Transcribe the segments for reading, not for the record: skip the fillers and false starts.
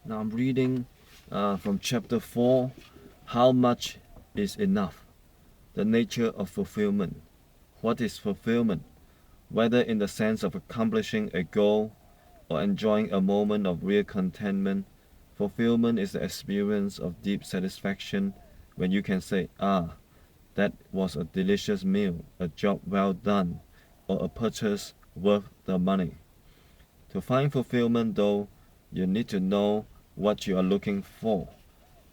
Now I'm reading from chapter 4, How Much is Enough? The Nature of Fulfillment. What is fulfillment? Whether in the sense of accomplishing a goal or enjoying a moment of real contentment, fulfillment is the experience of deep satisfaction when you can say, that was a delicious meal, a job well done, or a purchase worth the money. To find fulfillment, though, you need to know what you are looking for.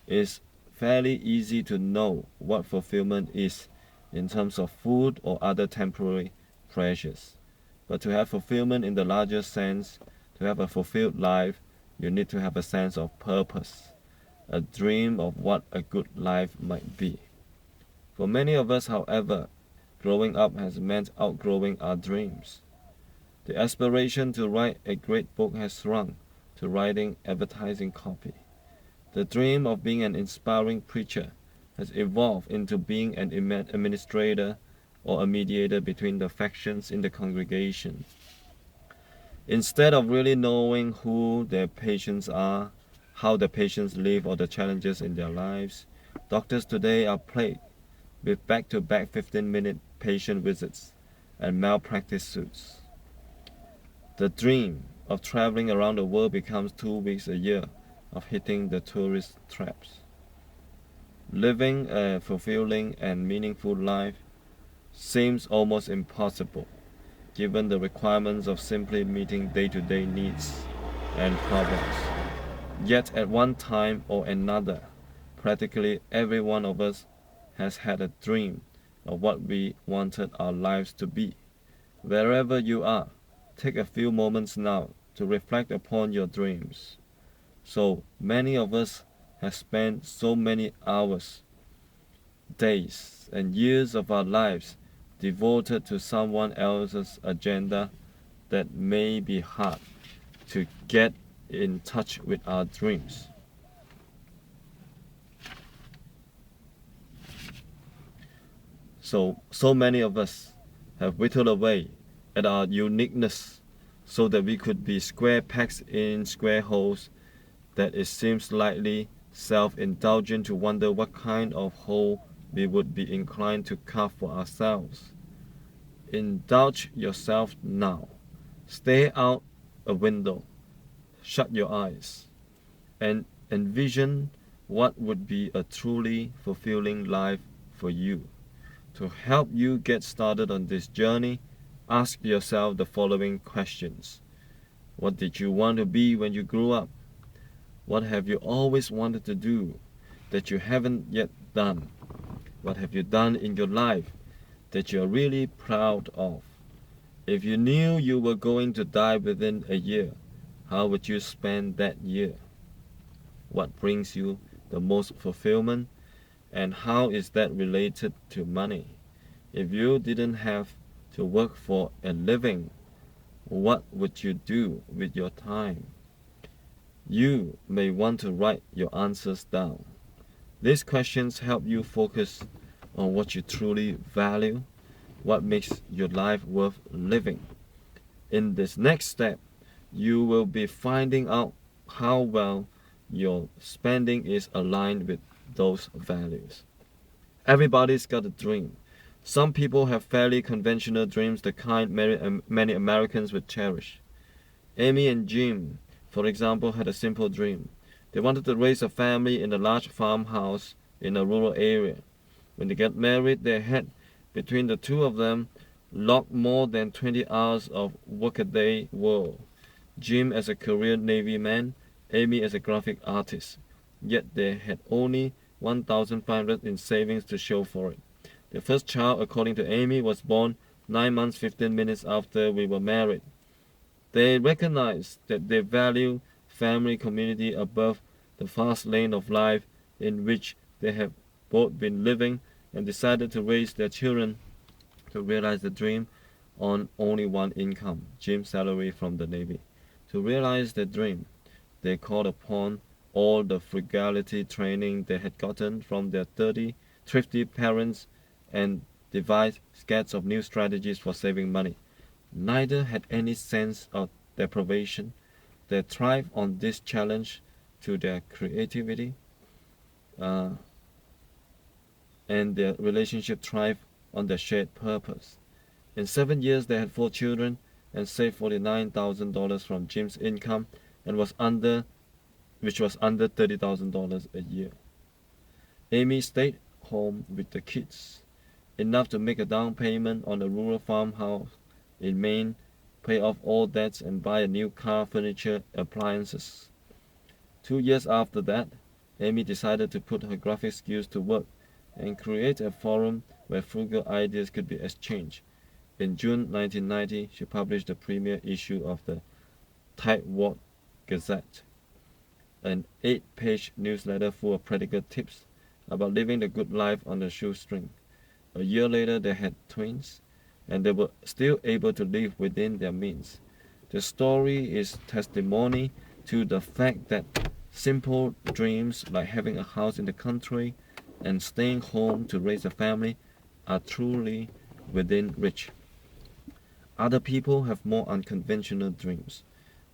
It's fairly easy to know what fulfillment is in terms of food or other temporary pleasures. But to have fulfillment in the larger sense, to have a fulfilled life, you need to have a sense of purpose, a dream of what a good life might be. For many of us, however, growing up has meant outgrowing our dreams. The aspiration to write a great book has shrunk to writing advertising copy. The dream of being an inspiring preacher has evolved into being an administrator or a mediator between the factions in the congregation. Instead of really knowing who their patients are, how the patients live, or the challenges in their lives, doctors today are plagued with back-to-back 15-minute patient visits and malpractice suits. The dream of traveling around the world becomes 2 weeks a year of hitting the tourist traps. Living a fulfilling and meaningful life seems almost impossible, given the requirements of simply meeting day-to-day needs and problems. Yet at one time or another, practically every one of us has had a dream of what we wanted our lives to be. Wherever you are, take a few moments now to reflect upon your dreams. So many of us have spent so many hours, days, and years of our lives devoted to someone else's agenda that may be hard to get in touch with our dreams. So many of us have whittled away at our uniqueness so that we could be square pegs in square holes, that it seems slightly self-indulgent to wonder what kind of hole we would be inclined to carve for ourselves. Indulge yourself now. Stare out a window, shut your eyes, and envision what would be a truly fulfilling life for you. To help you get started on this journey, ask yourself the following questions. What did you want to be when you grew up? What have you always wanted to do that you haven't yet done? What have you done in your life that you're really proud of? If you knew you were going to die within a year, how would you spend that year? What brings you the most fulfillment, and how is that related to money? If you didn't have to work for a living, what would you do with your time? You may want to write your answers down. These questions help you focus on what you truly value, what makes your life worth living. In this next step, you will be finding out how well your spending is aligned with those values. Everybody's got a dream. Some people have fairly conventional dreams, the kind many Americans would cherish. Amy and Jim, for example, had a simple dream. They wanted to raise a family in a large farmhouse in a rural area. When they got married, they had, between the two of them, logged more than 20 hours of workaday work. Jim as a career Navy man, Amy as a graphic artist. Yet they had only $1,500 in savings to show for it. Their first child, according to Amy, was born 9 months 15 minutes after we were married. They recognized that they value family community above the fast lane of life in which they have both been living, and decided to raise their children to realize the dream on only one income, Jim's salary from the Navy. To realize their dream, they called upon all the frugality training they had gotten from their thrifty parents and devised scats of new strategies for saving money. Neither had any sense of deprivation. They thrived on this challenge to their creativity, and their relationship thrived on their shared purpose. In 7 years, they had 4 children and saved $49,000 from Jim's income, and which was under $30,000 a year. Amy stayed home with the kids, enough to make a down payment on a rural farmhouse in Maine, pay off all debts, and buy a new car, furniture, appliances. 2 years after that, Amy decided to put her graphic skills to work and create a forum where frugal ideas could be exchanged. In June 1990, she published the premiere issue of the Tightwad Gazette, an 8-page newsletter full of practical tips about living the good life on a shoestring. A year later, they had twins, and they were still able to live within their means. The story is testimony to the fact that simple dreams like having a house in the country and staying home to raise a family are truly within reach. Other people have more unconventional dreams.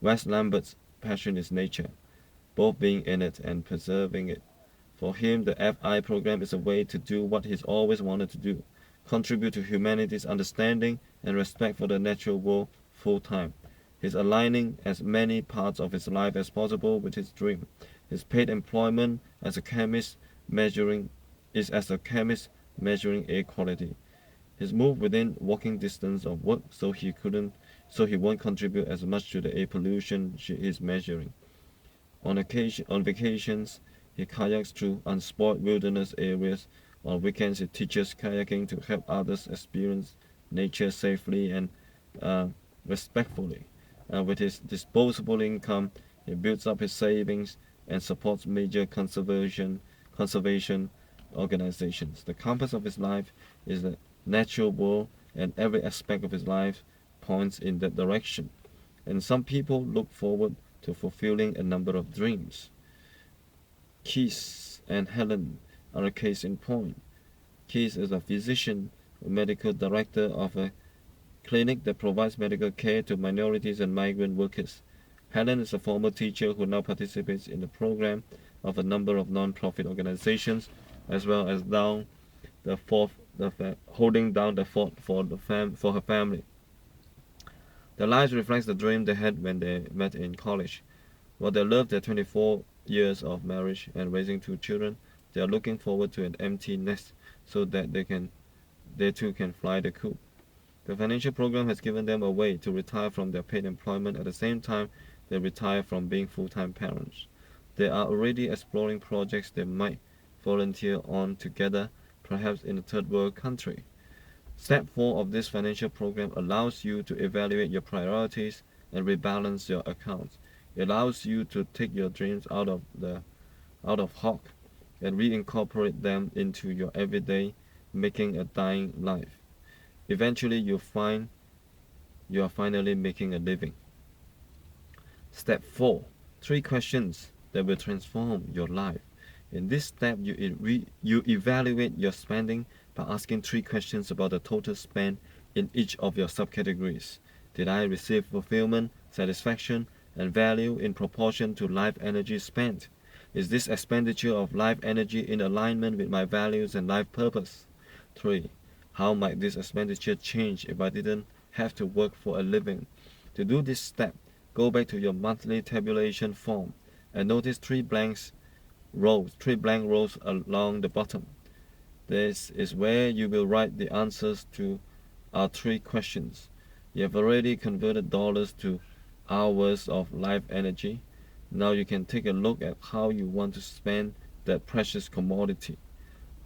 Wes Lambert's passion is nature, both being in it and preserving it. For him, the FI program is a way to do what he's always wanted to do, contribute to humanity's understanding and respect for the natural world full-time. He's aligning as many parts of his life as possible with his dream. His paid employment as a chemist is as a chemist measuring air quality. His move within walking distance of work so he won't contribute as much to the air pollution he is measuring. On vacations, he kayaks through unspoiled wilderness areas. On weekends, he teaches kayaking to help others experience nature safely and respectfully. With his disposable income, he builds up his savings and supports major conservation organizations. The compass of his life is the natural world, and every aspect of his life points in that direction. And some people look forward to fulfilling a number of dreams. Keith and Helen are a case in point. Keith is a physician, a medical director of a clinic that provides medical care to minorities and migrant workers. Helen is a former teacher who now participates in the program of a number of non-profit organizations, as well as holding down the fort for her family. Their lives reflects the dream they had when they met in college. While they love their 24 years of marriage and raising 2 children, they are looking forward to an empty nest so that they too can fly the coop. The financial program has given them a way to retire from their paid employment at the same time they retire from being full-time parents. They are already exploring projects they might volunteer on together, perhaps in a third world country. Step 4 of this financial program allows you to evaluate your priorities and rebalance your accounts. It allows you to take your dreams out of hock and reincorporate them into your everyday, making a dying life. Eventually, you'll find you are finally making a living. Step 4. 3 questions that will transform your life. In this step, you evaluate your spending by asking 3 questions about the total spend in each of your subcategories. Did I receive fulfillment, satisfaction, and value in proportion to life energy spent? Is this expenditure of life energy in alignment with my values and life purpose? 3. How might this expenditure change if I didn't have to work for a living? To do this step, go back to your monthly tabulation form and notice 3 blank rows along the bottom. This is where you will write the answers to our 3 questions. You have already converted dollars to hours of life energy. Now you can take a look at how you want to spend that precious commodity.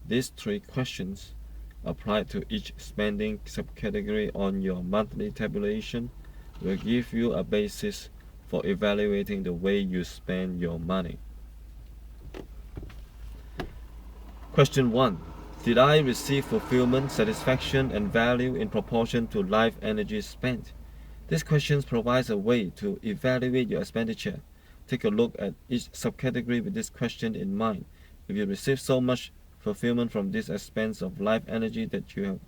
These 3 questions, applied to each spending subcategory on your monthly tabulation, will give you a basis for evaluating the way you spend your money. Question 1. Did I receive fulfillment, satisfaction, and value in proportion to life energy spent? This question provides a way to evaluate your expenditure. Take a look at each subcategory with this question in mind. If you receive so much fulfillment from this expense of life energy that you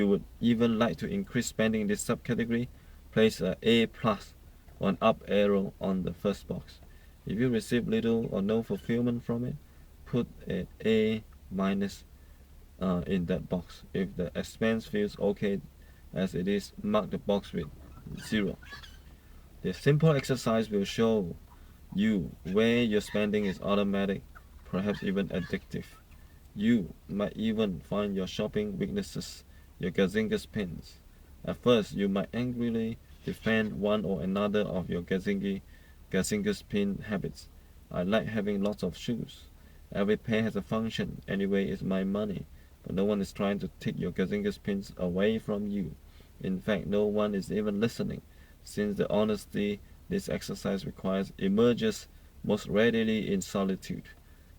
would even like to increase spending in this subcategory, place a A+ or an up arrow on the first box. If you receive little or no fulfillment from it, put an A minus in that box. If the expense feels okay as it is, mark the box with 0. The simple exercise will show you where your spending is automatic, perhaps even addictive. You might even find your shopping weaknesses, your gazingas pins. At first, you might angrily defend one or another of your gazingas pin habits. I like having lots of shoes. Every pair has a function. Anyway, it's my money. But no one is trying to take your gazingas pins away from you. In fact, no one is even listening, since the honesty this exercise requires emerges most readily in solitude.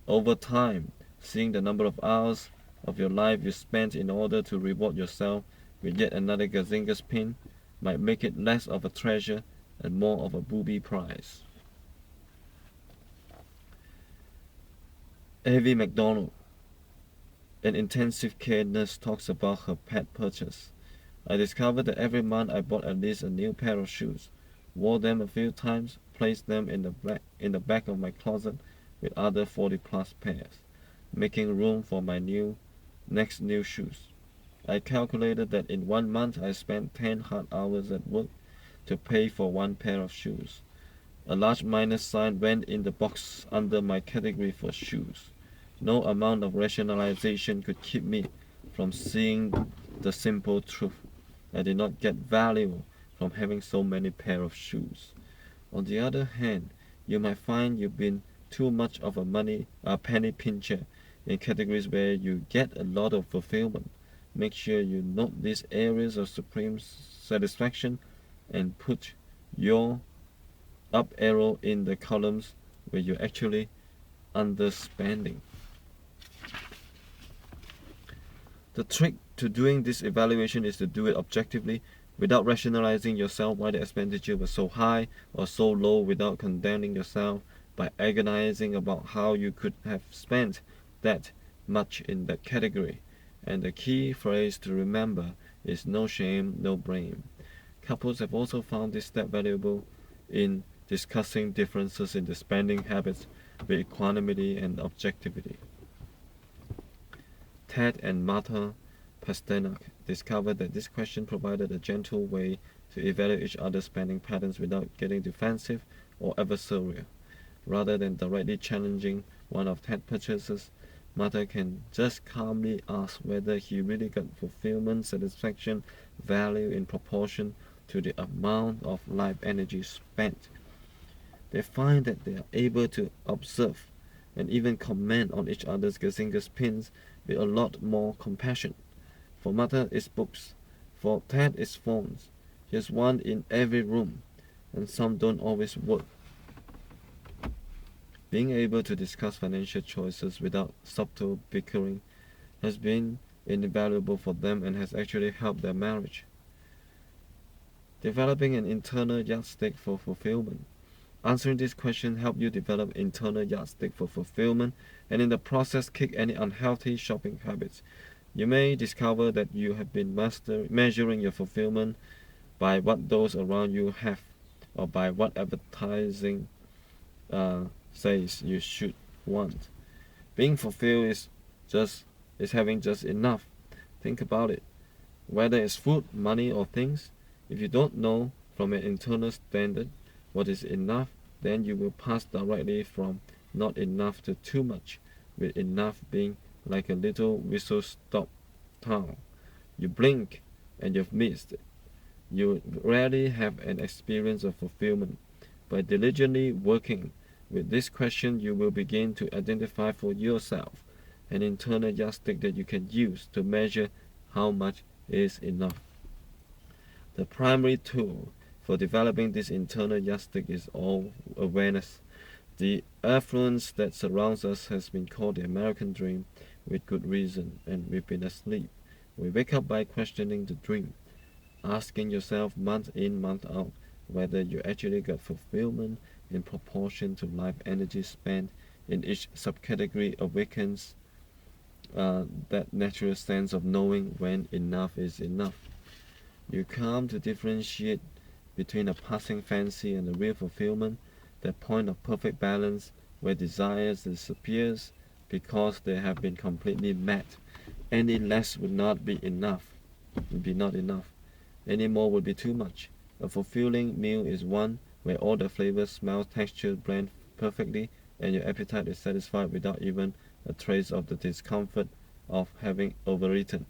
Over time, seeing the number of hours of your life you spent in order to reward yourself with yet another gazingas pin might make it less of a treasure and more of a booby prize. Avi McDonald, an intensive care nurse, talks about her pet purchase. I discovered that every month I bought at least a new pair of shoes, wore them a few times, placed them in the back of my closet with other 40 plus pairs, making room for my next new shoes. I calculated that in 1 month I spent 10 hard hours at work to pay for one pair of shoes. A large minus sign went in the box under my category for shoes. No amount of rationalization could keep me from seeing the simple truth. I did not get value from having so many pair of shoes. On the other hand, you might find you've been too much of a penny pincher in categories where you get a lot of fulfillment. Make sure you note these areas of supreme satisfaction and put your up arrow in the columns where you're actually underspending. The trick to doing this evaluation is to do it objectively without rationalizing yourself why the expenditure was so high or so low, without condemning yourself by agonizing about how you could have spent that much in that category. And the key phrase to remember is no shame, no blame. Couples have also found this step valuable in discussing differences in the spending habits with equanimity and objectivity. Ted and Martha Pasternak discovered that this question provided a gentle way to evaluate each other's spending patterns without getting defensive or adversarial. Rather than directly challenging one of Ted's purchases, Martha can just calmly ask whether he really got fulfillment, satisfaction, value in proportion to the amount of life energy spent. They find that they are able to observe and even comment on each other's gazingas pins with a lot more compassion. For Martha, it's books. For Ted, it's phones. He has one in every room, and some don't always work. Being able to discuss financial choices without subtle bickering has been invaluable for them and has actually helped their marriage. Developing an internal yardstick for fulfillment. Answering this question helps you develop internal yardstick for fulfillment and in the process kick any unhealthy shopping habits. You may discover that you have been measuring your fulfillment by what those around you have or by what advertising says you should want. Being fulfilled is having just enough. Think about it. Whether it's food, money, or things, if you don't know from an internal standard what is enough, then you will pass directly from not enough to too much, with enough being like a little whistle-stop town. You blink and you've missed it. You rarely have an experience of fulfillment. By diligently working with this question, you will begin to identify for yourself an internal yardstick that you can use to measure how much is enough. The primary tool for developing this internal yardstick is all awareness. The affluence that surrounds us has been called the American dream with good reason, and we've been asleep. We wake up by questioning the dream, asking yourself month in, month out, whether you actually got fulfillment in proportion to life energy spent in each subcategory awakens that natural sense of knowing when enough is enough. You come to differentiate between a passing fancy and a real fulfillment that point of perfect balance where desires disappears because they have been completely met. Any less would not be enough, would be not enough. Any more would be too much. A fulfilling meal is one where all the flavors, smells, textures blend perfectly and your appetite is satisfied without even a trace of the discomfort of having overeaten.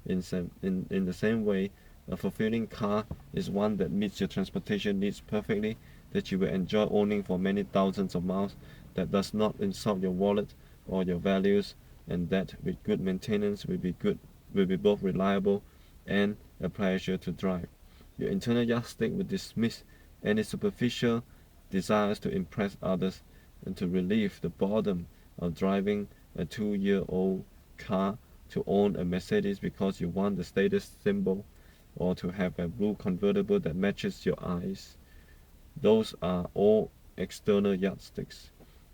In the same way, a fulfilling car is one that meets your transportation needs perfectly, that you will enjoy owning for many thousands of miles, that does not insult your wallet or your values, and that with good maintenance will be both reliable and a pleasure to drive. Your internal yardstick will dismiss any superficial desires to impress others and to relieve the boredom of driving a 2-year-old car, to own a Mercedes because you want the status symbol, or to have a blue convertible that matches your eyes. Those are all external yardsticks.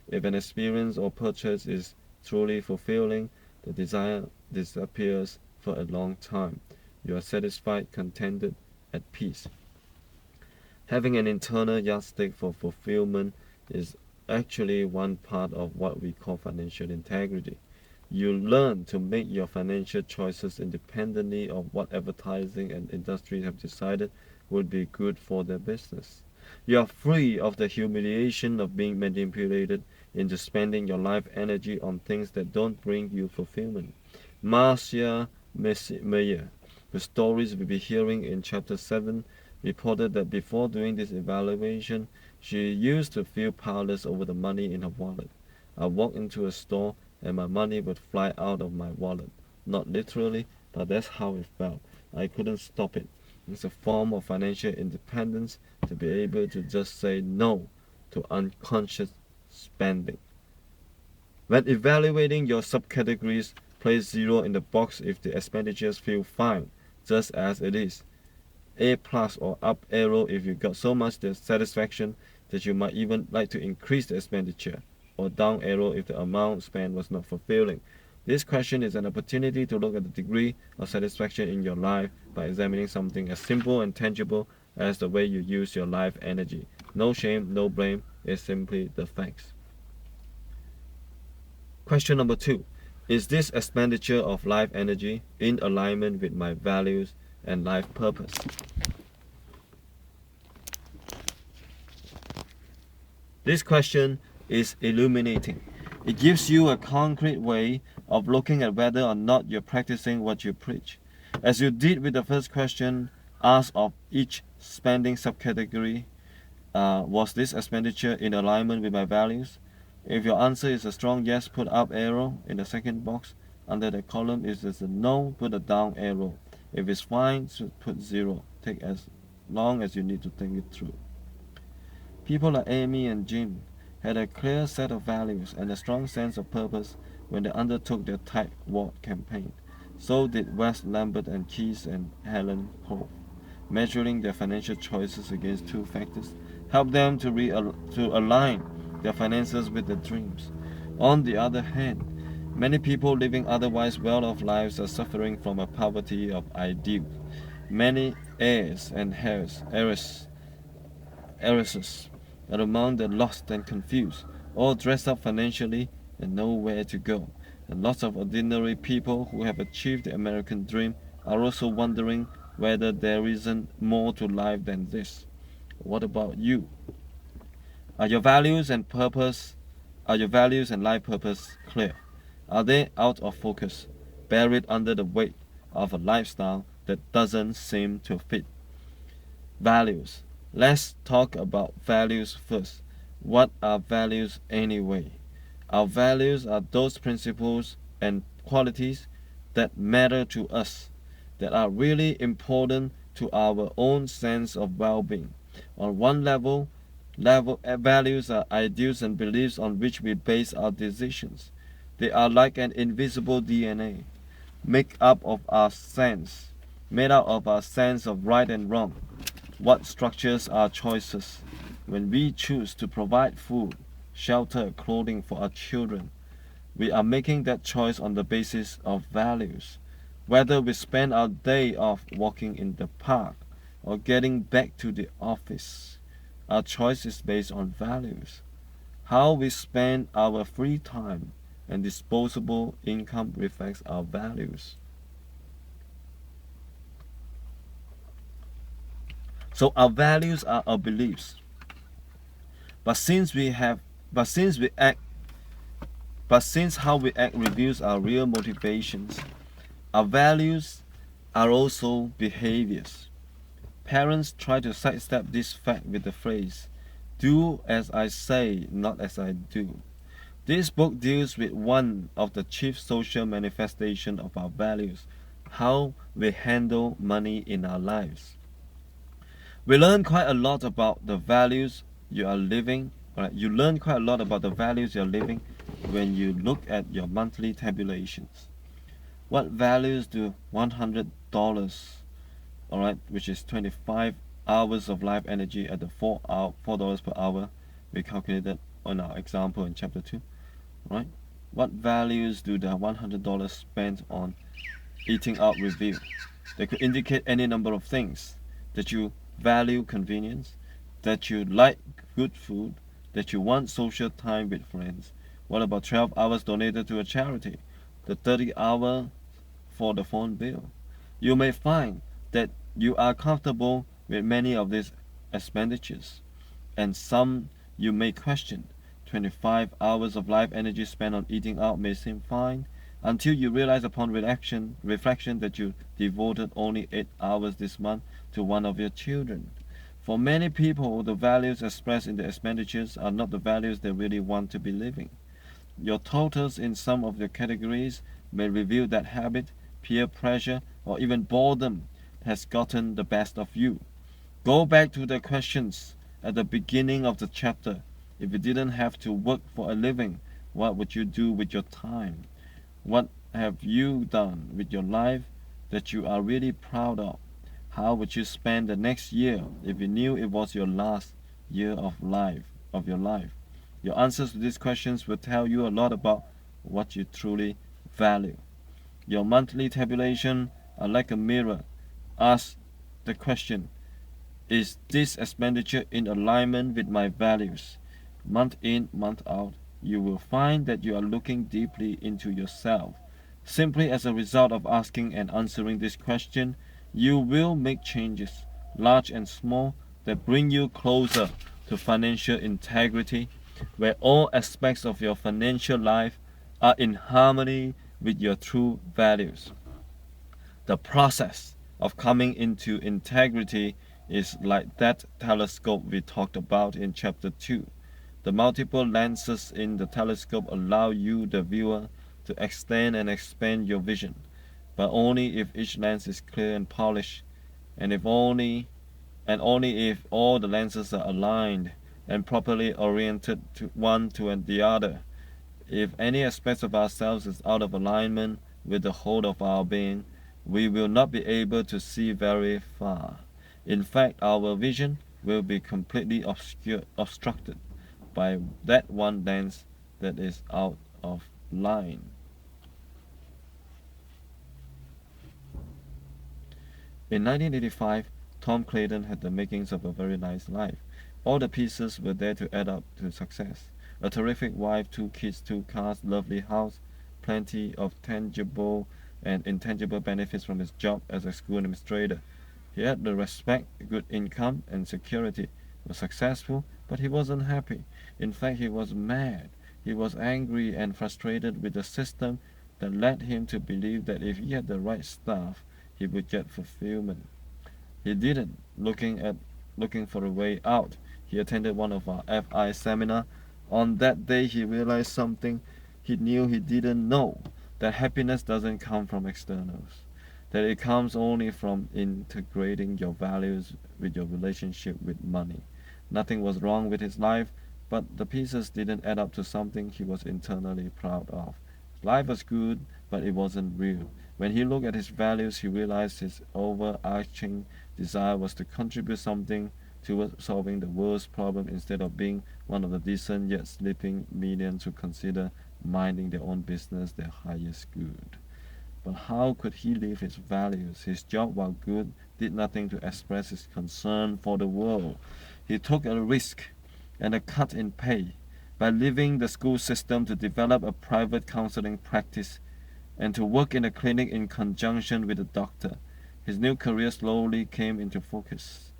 If an experience or purchase is truly fulfilling, the desire disappears for a long time. You are satisfied, contented, at peace. Having an internal yardstick for fulfillment is actually one part of what we call financial integrity. You learn to make your financial choices independently of what advertising and industry have decided would be good for their business. You are free of the humiliation of being manipulated into spending your life energy on things that don't bring you fulfillment. Marcia Meyer, the stories we'll be hearing in chapter 7, reported that before doing this evaluation, she used to feel powerless over the money in her wallet. I walked into a store and my money would fly out of my wallet. Not literally, but that's how it felt. I couldn't stop it. It's a form of financial independence to be able to just say no to unconscious spending. When evaluating your subcategories, place 0 in the box if the expenditures feel fine, just as it is. A plus or up arrow if you got so much satisfaction that you might even like to increase the expenditure, or down arrow if the amount spent was not fulfilling. This question is an opportunity to look at the degree of satisfaction in your life by examining something as simple and tangible as the way you use your life energy. No shame, no blame, it's simply the facts. Question number 2. Is this expenditure of life energy in alignment with my values and life purpose? This question is illuminating. It gives you a concrete way of looking at whether or not you're practicing what you preach. As you did with the first question, ask of each spending subcategory, was this expenditure in alignment with my values? If your answer is a strong yes, put up arrow in the second box. Under the column, if it's a no, put a down arrow. If it's fine, put 0. Take as long as you need to think it through. People like Amy and Jim had a clear set of values and a strong sense of purpose when they undertook their Tide Ward campaign. So did Wes Lambert and Keith and Helen Hove. Measuring their financial choices against 2 factors helped them to align their finances with their dreams. On the other hand, many people living otherwise well-off lives are suffering from a poverty of ideals. Many heirs and heiresses are among the lost and confused, all dressed up financially and nowhere to go. And lots of ordinary people who have achieved the American dream are also wondering whether there isn't more to life than this. What about you? Are your values and life purpose clear? Are they out of focus, buried under the weight of a lifestyle that doesn't seem to fit? Values. Let's talk about values first. What are values anyway? Our values are those principles and qualities that matter to us, that are really important to our own sense of well-being. On one level, values are ideals and beliefs on which we base our decisions. They are like an invisible DNA, made up of our sense of right and wrong. What structures our choices? When we choose to provide food, shelter, clothing for our children, we are making that choice on the basis of values. Whether we spend our day off walking in the park or getting back to the office, Our choice is based on values. How we spend our free time and disposable income reflects our values. So our values are our beliefs. But since we have but since we act but since how we act reveals our real motivations, our values are also behaviors. Parents try to sidestep this fact with the phrase, "Do as I say, not as I do." This book deals with one of the chief social manifestations of our values, how we handle money in our lives. We learn quite a lot about the values you are living. Right? You learn quite a lot about the values you're living when you look at your monthly tabulations. What values do $100, all right, which is 25 hours of life energy at the $4 per hour we calculated on our example in chapter 2, right? What values do the $100 spent on eating out reveal? They could indicate any number of things: that you value convenience, that you like good food, that you want social time with friends. What about 12 hours donated to a charity? The 30-hour for the phone bill? You may find that you are comfortable with many of these expenditures, and some you may question. 25 hours of life energy spent on eating out may seem fine, until you realize upon reflection that you devoted only 8 hours this month to one of your children. For many people, the values expressed in the expenditures are not the values they really want to be living. Your totals in some of the categories may reveal that habit, peer pressure, or even boredom has gotten the best of you. Go back to the questions at the beginning of the chapter. If you didn't have to work for a living, what would you do with your time? What have you done with your life that you are really proud of? How would you spend the next year if you knew it was your last year of your life? Your answers to these questions will tell you a lot about what you truly value. Your monthly tabulation are like a mirror. Ask the question, is this expenditure in alignment with my values? Month in, month out, you will find that you are looking deeply into yourself. Simply as a result of asking and answering this question, you will make changes, large and small, that bring you closer to financial integrity, where all aspects of your financial life are in harmony with your true values. The process of coming into integrity is like that telescope we talked about in chapter 2. The multiple lenses in the telescope allow you, the viewer, to extend and expand your vision, but only if each lens is clear and polished, and only if all the lenses are aligned and properly oriented to one to the other. If any aspect of ourselves is out of alignment with the whole of our being, we will not be able to see very far. In fact, our vision will be completely obstructed by that one lens that is out of line. In 1985, Tom Clayton had the makings of a very nice life. All the pieces were there to add up to success. A terrific wife, 2 kids, 2 cars, lovely house, plenty of tangible and intangible benefits from his job as a school administrator. He had the respect, good income, and security. He was successful, but he wasn't happy. In fact, he was mad. He was angry and frustrated with the system that led him to believe that if he had the right stuff, he would get fulfillment. He didn't. Looking for a way out, he attended one of our FI seminar. On that day, he realized something he knew he didn't know, that happiness doesn't come from externals, that it comes only from integrating your values with your relationship with money. Nothing was wrong with his life, but the pieces didn't add up to something he was internally proud of. Life was good, but it wasn't real. When he looked at his values, he realized his overarching desire was to contribute something towards solving the world's problem instead of being one of the decent yet sleeping millions who consider minding their own business their highest good. But how could he live his values? His job, while good, did nothing to express his concern for the world. He took a risk and a cut in pay by leaving the school system to develop a private counseling practice and to work in a clinic in conjunction with a doctor. His new career slowly came into focus.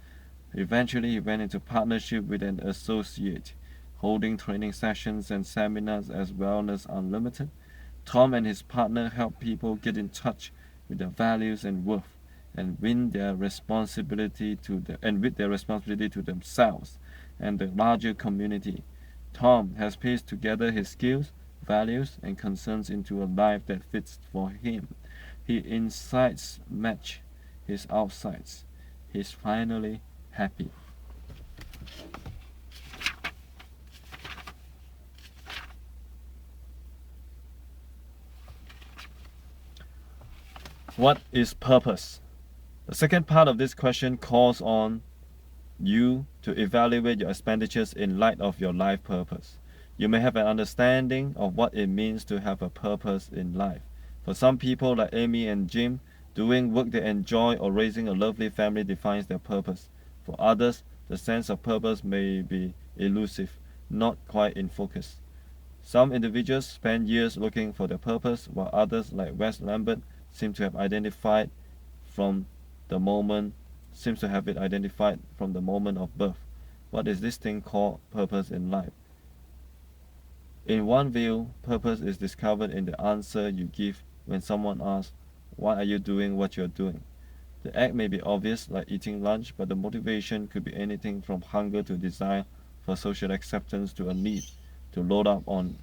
Eventually, he went into partnership with an associate, holding training sessions and seminars as Wellness Unlimited. Tom and his partner help people get in touch with their values and worth and with their responsibility to themselves and the larger community. Tom has pieced together his skills, values, and concerns into a life that fits for him. His insides match his outsides. He's finally happy. What is purpose? The second part of this question calls on you to evaluate your expenditures in light of your life purpose. You may have an understanding of what it means to have a purpose in life. For some people like Amy and Jim, doing work they enjoy or raising a lovely family defines their purpose. For others, the sense of purpose may be elusive, not quite in focus. Some individuals spend years looking for their purpose, while others, like Wes Lambert, seem to have it identified from the moment of birth. What is this thing called purpose in life? In one view, purpose is discovered in the answer you give when someone asks, "Why are you doing what you're doing?" The act may be obvious, like eating lunch, but the motivation could be anything from hunger to desire for social acceptance to a need to load up on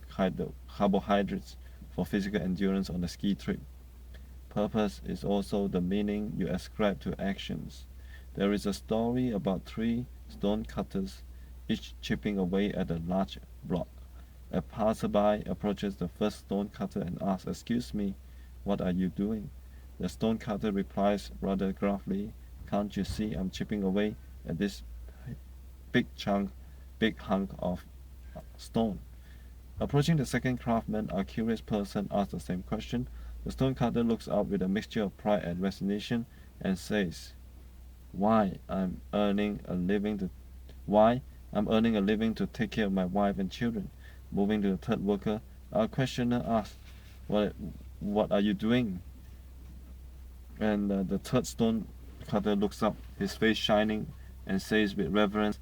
carbohydrates for physical endurance on a ski trip. Purpose is also the meaning you ascribe to actions. There is a story about three stone cutters, each chipping away at a large block. A passerby approaches the first stone cutter and asks, "Excuse me, what are you doing?" The stone cutter replies rather gruffly, "Can't you see I'm chipping away at this big hunk of stone?" Approaching the second craftsman, a curious person asks the same question. The stone cutter looks up with a mixture of pride and resignation and says, Why? I'm earning a living to take care of my wife and children." Moving to the third worker, our questioner asks, what are you doing?" And the third stone cutter looks up, his face shining, and says with reverence,